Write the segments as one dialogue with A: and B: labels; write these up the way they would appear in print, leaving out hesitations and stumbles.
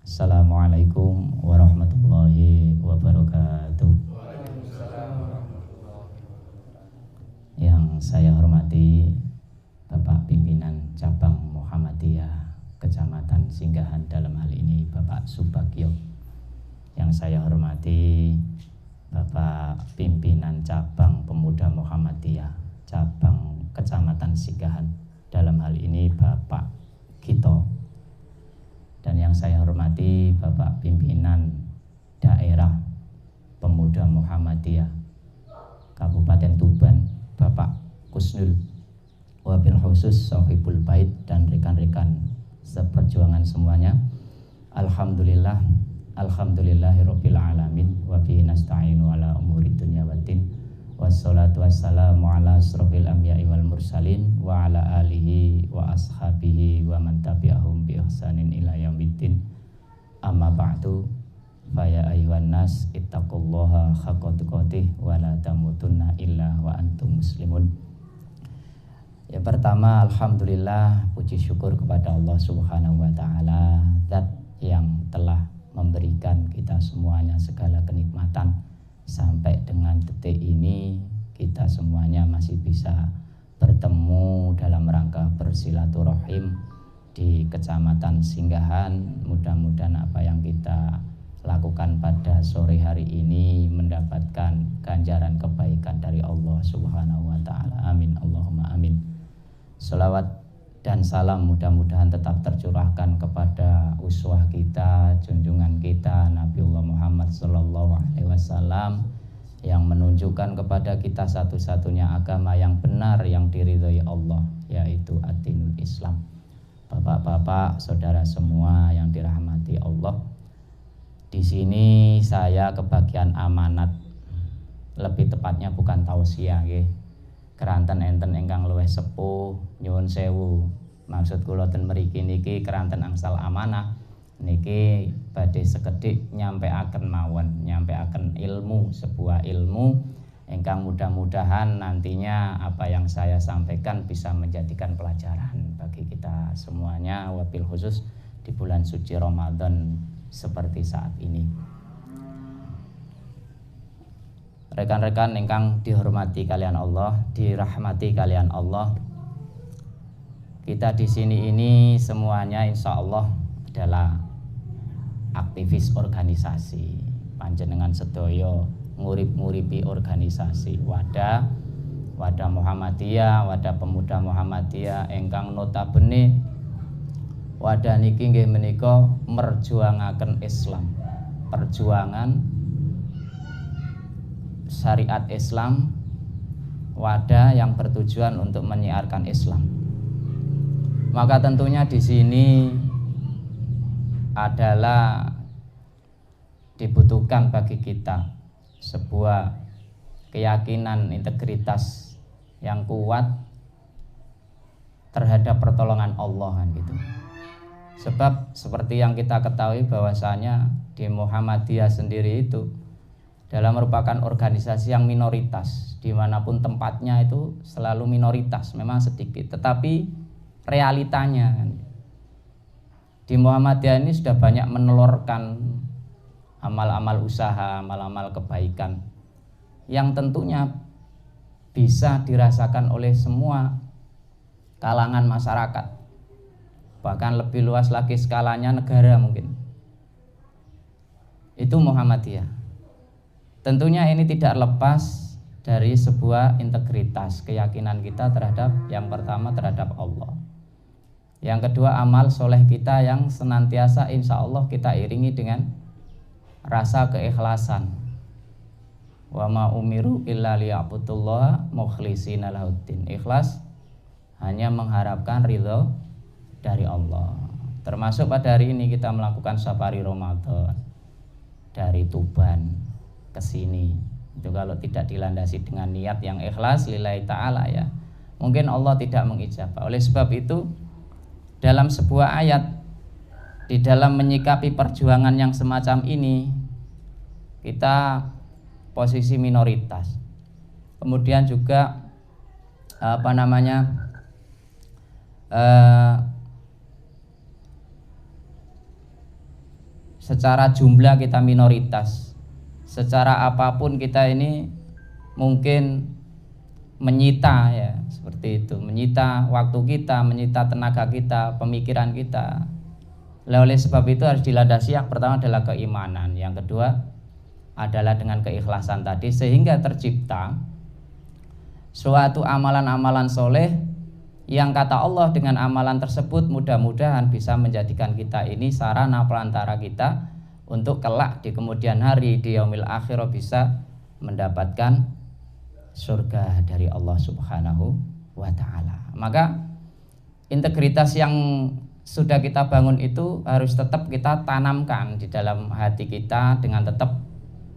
A: Assalamualaikum warahmatullahi wabarakatuh. Yang saya hormati Bapak Pimpinan Cabang Muhammadiyah Kecamatan Singgahan, dalam hal ini Bapak Subagio. Yang saya hormati Bapak Pimpinan Cabang Pemuda Muhammadiyah Cabang Kecamatan Singgahan, dalam hal ini Bapak Gito. Dan yang saya hormati Bapak Pimpinan Daerah Pemuda Muhammadiyah Kabupaten Tuban, Bapak Kusnul, wabil khusus Sohibul Bait dan rekan-rekan seperjuangan semuanya. Alhamdulillah, alhamdulillahirabbil alamin, wa bihi nasta'inu ala umuri dunya waddin. Wassalatu wassalamu ala asrofil anbiya'i wal mursalin wa ala alihi wa ashabihi wa man tabi'ahum bi ihsanin ila yaumiddin. Amma ba'du, fa ya ayyuhan nas ittaqullaha haqqa tuqatih wa la tamutunna illa wa antum muslimun. Yang pertama, alhamdulillah, puji syukur kepada Allah Subhanahu wa taala, zat yang telah memberikan kita semuanya segala kenikmatan. Sampai dengan detik ini kita semuanya masih bisa bertemu dalam rangka bersilaturahim di Kecamatan Singgahan. Mudah-mudahan apa yang kita lakukan pada sore hari ini mendapatkan ganjaran kebaikan dari Allah Subhanahu wa taala. Amin, Allahumma amin. Shalawat dan salam mudah-mudahan tetap tercurahkan kepada uswah kita, junjungan kita, Nabiullah Muhammad sallallahu alaihi wasallam, yang menunjukkan kepada kita satu-satunya agama yang benar yang diridhoi Allah, yaitu ad-dinul Islam. Bapak-bapak, saudara semua yang dirahmati Allah, di sini saya kebagian amanat, lebih tepatnya bukan tausiah nggih. Keranten enten ingkang luwih sepuh nyuwun sewu. Maksud kula ten mriki niki keranten angsal amanah niki badhe sekedhik nyampeaken mawon, nyampeaken ilmu, sebuah ilmu ingkang mudah-mudahan nantinya apa yang saya sampaikan bisa menjadikan pelajaran bagi kita semuanya, wabil khusus di bulan suci Ramadan seperti saat ini. Rekan-rekan ingkang dihormati kalian Allah, dirahmati kalian Allah, kita di sini ini semuanya insya Allah adalah aktivis organisasi. Panjenengan sedoyo ngurip-nguripi organisasi wadah Muhammadiyah, wadah Pemuda Muhammadiyah ingkang notabene wadah niki nggih menika merjuangaken Islam, perjuangan syariat Islam, wadah yang bertujuan untuk menyiarkan Islam. Maka tentunya di sini adalah dibutuhkan bagi kita sebuah keyakinan integritas yang kuat terhadap pertolongan Allah kan gitu. Sebab seperti yang kita ketahui bahwasanya di Muhammadiyah sendiri itu dalam merupakan organisasi yang minoritas, dimanapun tempatnya itu selalu minoritas, memang sedikit, tetapi realitanya di Muhammadiyah ini sudah banyak menelurkan amal-amal usaha, amal-amal kebaikan yang tentunya bisa dirasakan oleh semua kalangan masyarakat, bahkan lebih luas lagi skalanya negara mungkin. Itu Muhammadiyah. Tentunya ini tidak lepas dari sebuah integritas keyakinan kita terhadap, yang pertama terhadap Allah, yang kedua amal soleh kita yang senantiasa insya Allah kita iringi dengan rasa keikhlasan. Wa ma umiru illa liya'budullaha mukhlishina lahuddin. Ikhlas hanya mengharapkan ridho dari Allah. Termasuk pada hari ini kita melakukan safari Ramadan dari Tuban ke sini. Itu kalau tidak dilandasi dengan niat yang ikhlas lillahi ta'ala ya, mungkin Allah tidak mengijabah. Oleh sebab itu dalam sebuah ayat, di dalam menyikapi perjuangan yang semacam ini, kita posisi minoritas. Kemudian juga secara jumlah kita minoritas, secara apapun kita ini mungkin menyita ya, seperti itu, menyita waktu kita, menyita tenaga kita, pemikiran kita. Oleh sebab itu harus dilandasi, yang pertama adalah keimanan, yang kedua adalah dengan keikhlasan tadi, sehingga tercipta suatu amalan-amalan soleh yang kata Allah dengan amalan tersebut mudah-mudahan bisa menjadikan kita ini sarana pelantara kita untuk kelak di kemudian hari di yaumil akhirah bisa mendapatkan surga dari Allah Subhanahu wa ta'ala. Maka integritas yang sudah kita bangun itu harus tetap kita tanamkan di dalam hati kita dengan tetap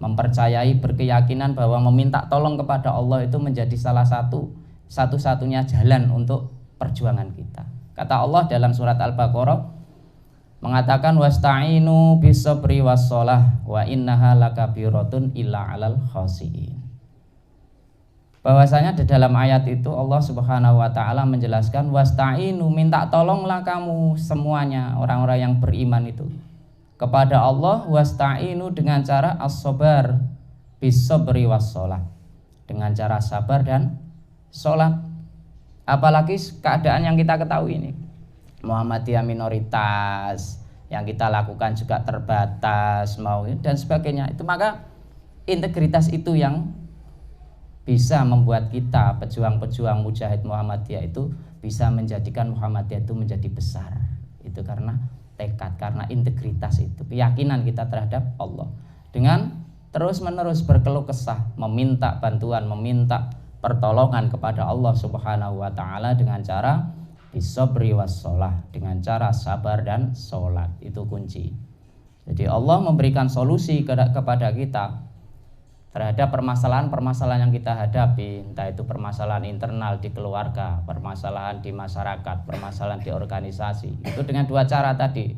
A: mempercayai, berkeyakinan bahwa meminta tolong kepada Allah itu menjadi salah satu-satunya jalan untuk perjuangan kita. Kata Allah dalam surat Al-Baqarah mengatakan wasta'inu bis-sabri was-shalah wa innaha lakabiratun illa 'alal khashiyin. Bahwasanya di dalam ayat itu Allah Subhanahu wa taala menjelaskan wasta'inu, minta tolonglah kamu semuanya orang-orang yang beriman itu kepada Allah, wasta'inu dengan cara as-sabar bis-sabri was-shalah, dengan cara sabar dan sholat. Apalagi keadaan yang kita ketahui ini, Muhammadiyah minoritas, yang kita lakukan juga terbatas mau dan sebagainya. Itu maka integritas itu yang bisa membuat kita pejuang-pejuang mujahid Muhammadiyah itu bisa menjadikan Muhammadiyah itu menjadi besar. Itu karena tekad, karena integritas itu, keyakinan kita terhadap Allah. Dengan terus-menerus berkeluh kesah, meminta bantuan, meminta pertolongan kepada Allah Subhanahu wa taala dengan cara bisabri was-shalah, dengan cara sabar dan sholat. Itu kunci. Jadi Allah memberikan solusi kepada kita terhadap permasalahan-permasalahan yang kita hadapi, entah itu permasalahan internal di keluarga, permasalahan di masyarakat, permasalahan di organisasi. Itu dengan dua cara tadi.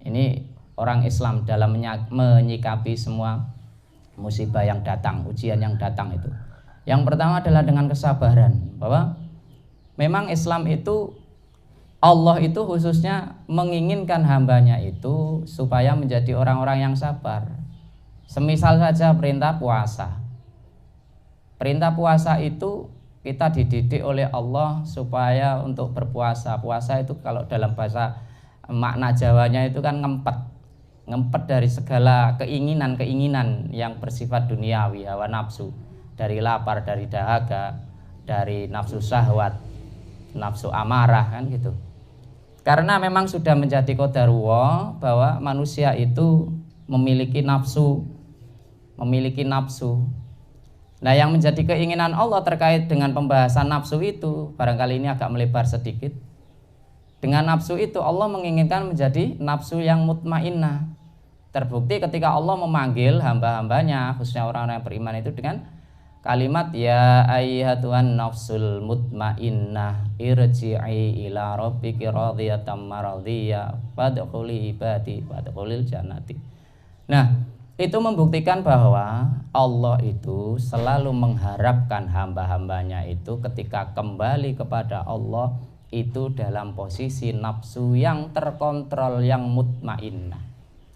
A: Ini orang Islam dalam menyikapi semua musibah yang datang, ujian yang datang itu. Yang pertama adalah dengan kesabaran, bahwa memang Islam itu, Allah itu khususnya menginginkan hambanya itu supaya menjadi orang-orang yang sabar. Semisal saja perintah puasa. Perintah puasa itu kita dididik oleh Allah supaya untuk berpuasa. Puasa itu kalau dalam bahasa makna Jawanya itu kan ngempet dari segala keinginan-keinginan yang bersifat duniawi, hawa nafsu, dari lapar, dari dahaga, dari nafsu syahwat, nafsu amarah, kan gitu. Karena memang sudah menjadi qadarullah bahwa manusia itu memiliki nafsu. Nah, yang menjadi keinginan Allah terkait dengan pembahasan nafsu itu, barangkali ini agak melebar sedikit. Dengan nafsu itu Allah menginginkan menjadi nafsu yang mutmainnah. Terbukti ketika Allah memanggil hamba-hambanya, khususnya orang-orang yang beriman itu dengan kalimat ya ayyatuhan nafsul mutmainnah irji'i ila rabbiki radiyatan maradiyah fadkhuli ibadi fadkhulil jannati. Nah, itu membuktikan bahwa Allah itu selalu mengharapkan hamba-hambanya itu ketika kembali kepada Allah itu dalam posisi nafsu yang terkontrol, yang mutmainnah.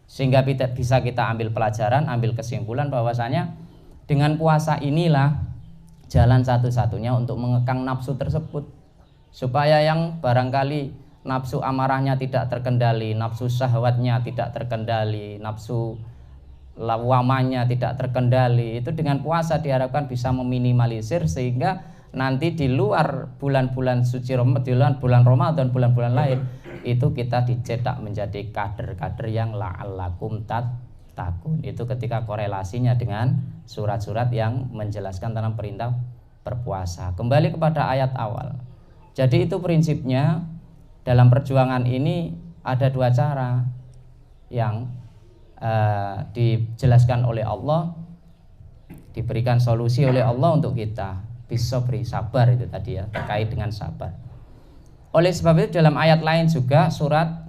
A: Sehingga bisa kita ambil pelajaran, ambil kesimpulan bahwasanya dengan puasa inilah jalan satu-satunya untuk mengekang nafsu tersebut, supaya yang barangkali nafsu amarahnya tidak terkendali, nafsu syahwatnya tidak terkendali, nafsu lawamanya tidak terkendali, itu dengan puasa diharapkan bisa meminimalisir, sehingga nanti di luar bulan-bulan suci Ramadan, di luar bulan Ramadan, bulan-bulan lain itu kita dicetak menjadi kader-kader yang la'allakum tattaqun. Itu ketika korelasinya dengan surat-surat yang menjelaskan tentang perintah berpuasa. Kembali kepada ayat awal. Jadi itu prinsipnya dalam perjuangan ini ada dua cara yang dijelaskan oleh Allah, diberikan solusi oleh Allah untuk kita. Bisabri, sabar itu tadi ya, terkait dengan sabar. Oleh sebab itu dalam ayat lain juga surat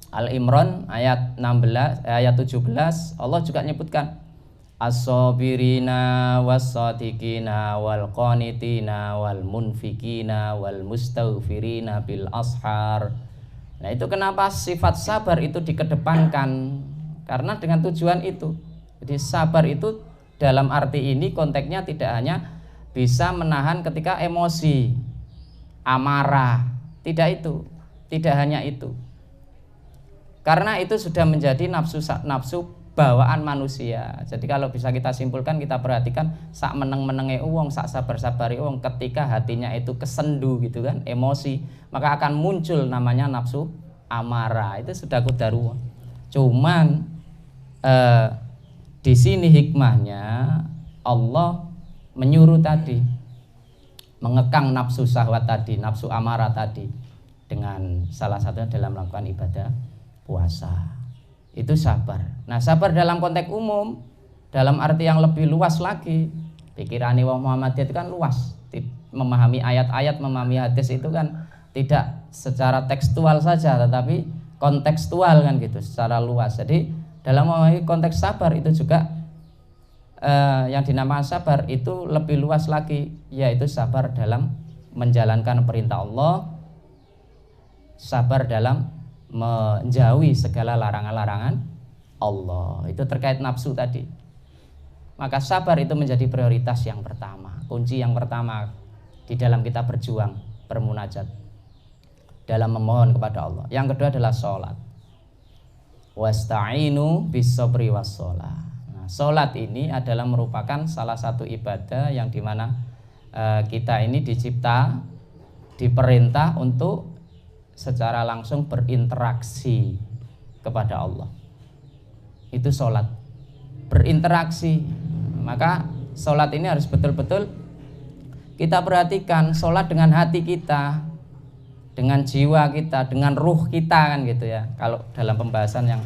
A: Al-Imran ayat 17 Allah juga menyebutkan as-sabirina was-sadiqina wal qanitina wal munfikina wal mustaghfirina bil ashar. Nah, itu kenapa sifat sabar itu dikedepankan karena dengan tujuan itu. Jadi sabar itu dalam arti ini konteksnya tidak hanya bisa menahan ketika emosi, amarah, tidak itu, tidak hanya itu. Karena itu sudah menjadi nafsu bawaan manusia. Jadi kalau bisa kita simpulkan, kita perhatikan sak meneng-menenge wong, sak sabar-sabari wong, ketika hatinya itu kesendu gitu kan, emosi, maka akan muncul namanya nafsu amarah. Itu sudah qadarullah. Cuman di sini hikmahnya Allah menyuruh tadi, mengekang nafsu syahwat tadi, nafsu amarah tadi, dengan salah satunya dalam melakukan ibadah puasa. Itu sabar. Nah, sabar dalam konteks umum, dalam arti yang lebih luas lagi. Pikirannya wong Muhammadiyah itu kan luas. Memahami ayat-ayat, memahami hadis itu kan tidak secara tekstual saja, tetapi kontekstual kan gitu, secara luas. Jadi dalam memahami konteks sabar itu juga yang dinamakan sabar itu lebih luas lagi, yaitu sabar dalam menjalankan perintah Allah, sabar dalam menjauhi segala larangan-larangan Allah. Itu terkait nafsu tadi. Maka sabar itu menjadi prioritas yang pertama, kunci yang pertama di dalam kita berjuang, bermunajat, dalam memohon kepada Allah. Yang kedua adalah sholat. Wasta'inu bis-sabri was-sholah. Nah, sholat ini adalah merupakan salah satu ibadah yang dimana kita ini dicipta, diperintah untuk secara langsung berinteraksi kepada Allah. Itu sholat, berinteraksi. Maka sholat ini harus betul-betul kita perhatikan, sholat dengan hati kita, dengan jiwa kita, dengan ruh kita kan gitu ya. Kalau dalam pembahasan yang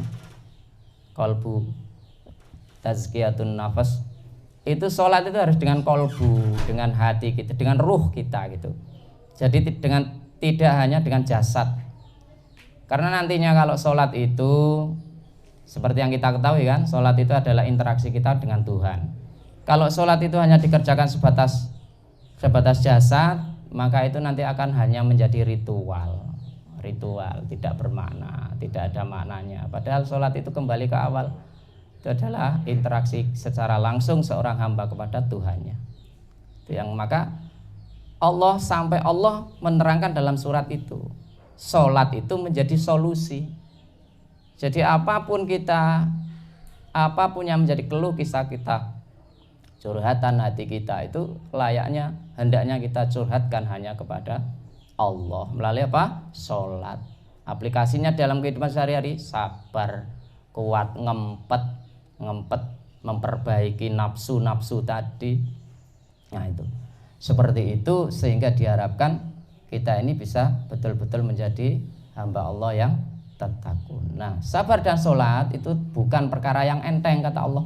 A: kolbu tazkiyatun nafas, itu sholat itu harus dengan kolbu, dengan hati kita, dengan ruh kita gitu. Jadi tidak hanya dengan jasad. Karena nantinya kalau sholat itu seperti yang kita ketahui kan, sholat itu adalah interaksi kita dengan Tuhan. Kalau sholat itu hanya dikerjakan sebatas jasad, maka itu nanti akan hanya menjadi ritual, tidak bermakna, tidak ada maknanya. Padahal sholat itu kembali ke awal, itu adalah interaksi secara langsung seorang hamba kepada Tuhannya. Itu yang maka Allah menerangkan dalam surat itu, sholat itu menjadi solusi. Jadi apapun yang menjadi keluh kisah kita, curhatan hati kita, itu hendaknya kita curhatkan hanya kepada Allah melalui apa? Sholat. Aplikasinya dalam kehidupan sehari-hari, sabar, kuat, ngempet, memperbaiki nafsu tadi. Nah itu. Seperti itu sehingga diharapkan kita ini bisa betul-betul menjadi hamba Allah yang tatkun. Nah, sabar dan sholat itu bukan perkara yang enteng kata Allah.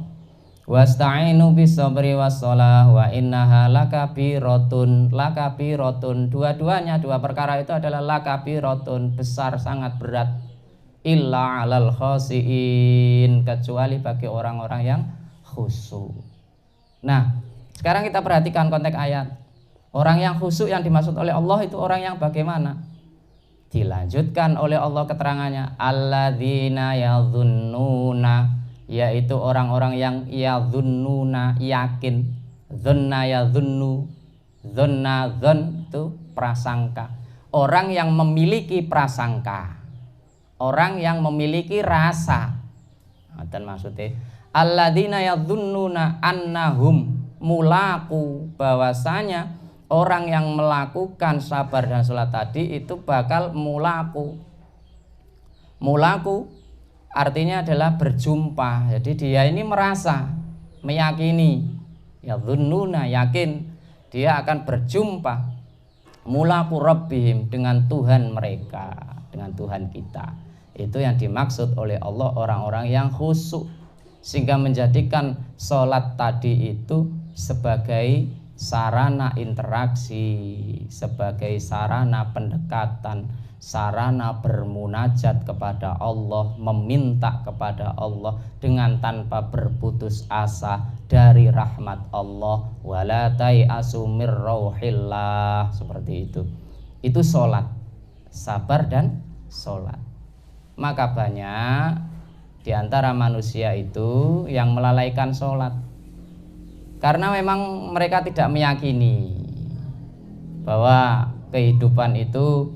A: Wasta'inu bis-sabri was-shalah wa innaha lakabiratun. Dua-duanya, dua perkara itu adalah lakabiratun, besar, sangat berat. Illa 'alal khasiin, kecuali bagi orang-orang yang khusyuk. Nah, sekarang kita perhatikan konteks ayat. Orang yang khusyuk yang dimaksud oleh Allah itu orang yang bagaimana? Dilanjutkan oleh Allah keterangannya, alladzina yadhunnuna, yaitu orang-orang yang yadhunnuna, yakin. Dzanna yadhunnu, dzanna dzan itu prasangka. Orang yang memiliki prasangka, orang yang memiliki rasa. Dan maksudnya alladzina yadhunnuna annahum mulaku, bahwasanya orang yang melakukan sabar dan sholat tadi itu bakal mulaku artinya adalah berjumpa. Jadi dia ini merasa, meyakini, ya dhunnuna, yakin dia akan berjumpa mulaku rabbihim, dengan Tuhan mereka, dengan Tuhan kita. Itu yang dimaksud oleh Allah orang-orang yang khusyuk, sehingga menjadikan sholat tadi itu sebagai sarana interaksi, sebagai sarana pendekatan, sarana bermunajat kepada Allah, meminta kepada Allah dengan tanpa berputus asa dari rahmat Allah. Wala tai'asu mir rauhillah, seperti itu. Itu sholat, sabar dan sholat. Maka banyak di antara manusia itu yang melalaikan sholat, karena memang mereka tidak meyakini bahwa kehidupan itu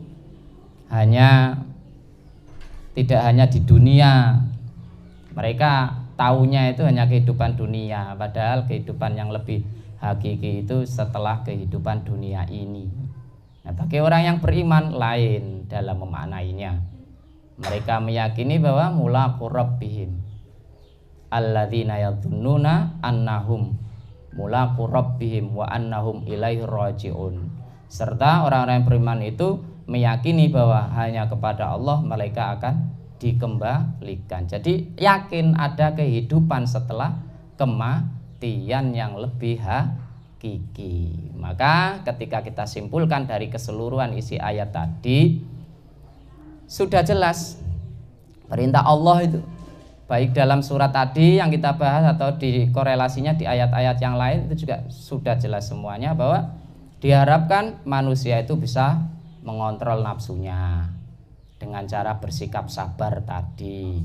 A: tidak hanya di dunia. Mereka taunya itu hanya kehidupan dunia, padahal kehidupan yang lebih hakiki itu setelah kehidupan dunia ini. Nah, bagi orang yang beriman lain dalam memaknainya. Mereka meyakini bahwa mulaqu rabbihim alladzina yadhunnuna annahum mulaqu rabbihim wa annahum ilaihi raji'un. Serta orang-orang yang beriman itu meyakini bahwa hanya kepada Allah mereka akan dikembalikan. Jadi yakin ada kehidupan setelah kematian yang lebih hakiki. Maka ketika kita simpulkan dari keseluruhan isi ayat tadi, sudah jelas perintah Allah itu, baik dalam surat tadi yang kita bahas atau di korelasinya di ayat-ayat yang lain, itu juga sudah jelas semuanya bahwa diharapkan manusia itu bisa mengontrol nafsunya dengan cara bersikap sabar tadi.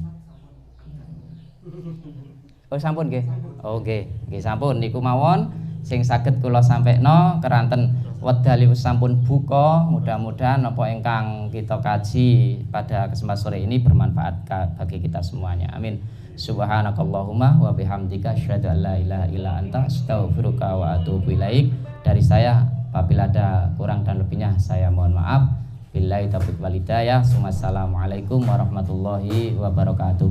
A: Oh sampun nggih. Oh nggih sampun niku mawon sing saged kula sampekno keranten wedalipun sampun buka. Mudah-mudahan apa ingkang kita kaji pada kesempatan sore ini bermanfaat bagi kita semuanya. Amin. Subhanakallahumma wa bihamdika asyhadu an la ilaha illa anta astaghfiruka wa atubu ilaik. Dari saya apabila ada kurang dan lebihnya saya mohon maaf. Billahi taufiq wal hidayah. Assalamualaikum warahmatullahi wabarakatuh.